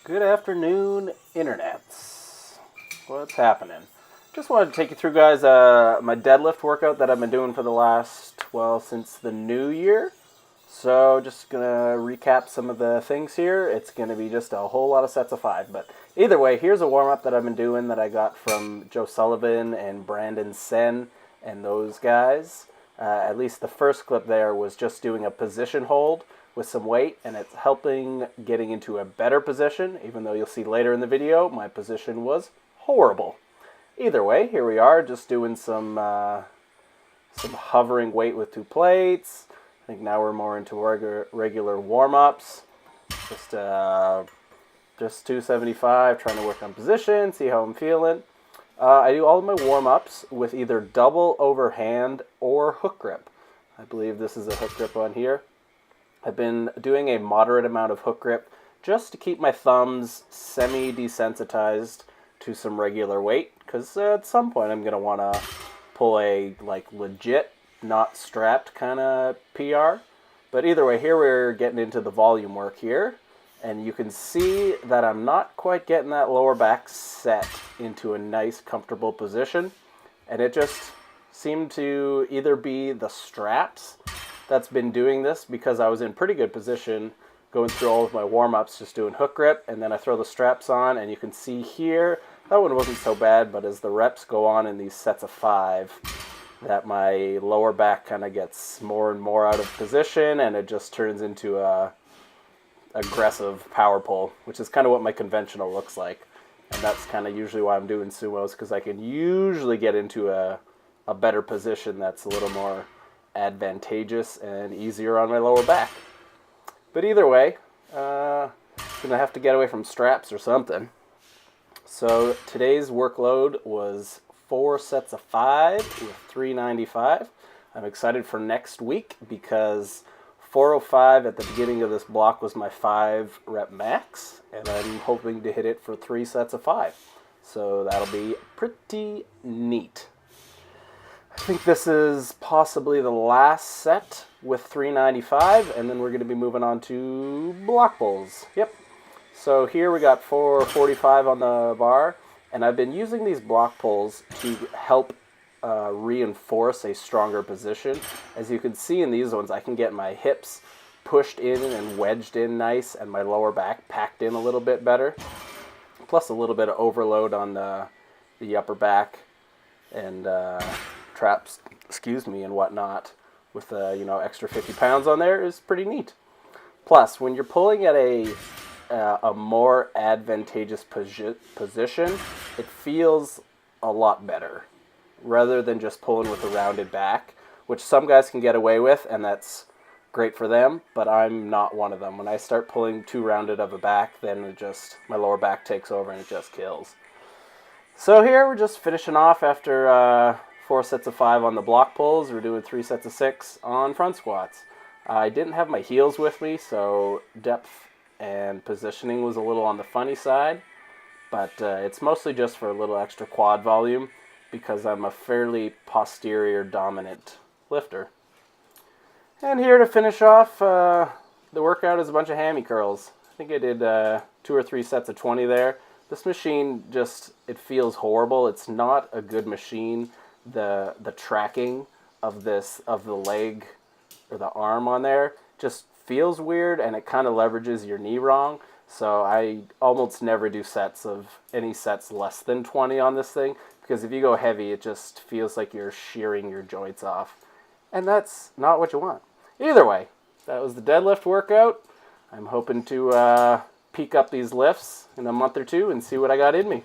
Good afternoon, internets. What's happening? Just wanted to take you through, guys, my deadlift workout that I've been doing for the last, well, since the new year. So just going to recap some of the things here. It's going to be just a whole lot of sets of 5. But either way, here's a warm-up that I've been doing that I got from Joe Sullivan and Brandon Sen and those guys. At least the first clip there was just doing a position hold with some weight, and it's helping getting into a better position, even though you'll see later in the video my position was horrible. Either way, here we are just doing some hovering weight with 2 plates. I think now we're more into regular warm-ups. Just 275, trying to work on position, see how I'm feeling. I do all of my warm-ups with either double overhand or hook grip. I believe this is a hook grip on here. I've been doing a moderate amount of hook grip just to keep my thumbs semi-desensitized to some regular weight, because at some point I'm going to want to pull a legit, not strapped kind of PR. But either way, here we're getting into the volume work here, and you can see that I'm not quite getting that lower back set into a nice, comfortable position, and it just seemed to either be the straps that's been doing this, because I was in pretty good position going through all of my warm-ups, just doing hook grip, and then I throw the straps on, and you can see here, that one wasn't so bad, but as the reps go on in these sets of 5, that my lower back kind of gets more and more out of position, and it just turns into a aggressive power pull, which is kind of what my conventional looks like. And that's kind of usually why I'm doing sumos, because I can usually get into a better position that's a little more advantageous and easier on my lower back. But either way, gonna have to get away from straps or something. So today's workload was 4 sets of 5 with 395. I'm excited for next week because 405 at the beginning of this block was my 5 rep max, and I'm hoping to hit it for 3 sets of 5. So that'll be pretty neat. I think this is possibly the last set with 395, and then we're going to be moving on to block pulls. Yep. So here we got 445 on the bar, and I've been using these block pulls to help reinforce a stronger position. As you can see in these ones, I can get my hips pushed in and wedged in nice, and my lower back packed in a little bit better. Plus a little bit of overload on the upper back and traps, and whatnot, with extra 50 pounds on there is pretty neat. Plus, when you're pulling at a more advantageous position, it feels a lot better, rather than just pulling with a rounded back, which some guys can get away with, and that's great for them, but I'm not one of them. When I start pulling too rounded of a back, then my lower back takes over and it just kills. So here we're just finishing off after 4 sets of 5 on the block pulls. We're doing 3 sets of 6 on front squats. I didn't have my heels with me, so depth and positioning was a little on the funny side, but it's mostly just for a little extra quad volume because I'm a fairly posterior dominant lifter. And here to finish off the workout is a bunch of hammy curls. I think I did 2 or 3 sets of 20 there. This machine it feels horrible. It's not a good machine. The tracking of the leg or the arm on there just feels weird, and it kind of leverages your knee wrong. So I almost never do any sets less than 20 on this thing, because if you go heavy, it just feels like you're shearing your joints off, and that's not what you want. Either way, that was the deadlift workout. I'm hoping to peak up these lifts in a month or 2 and see what I got in me.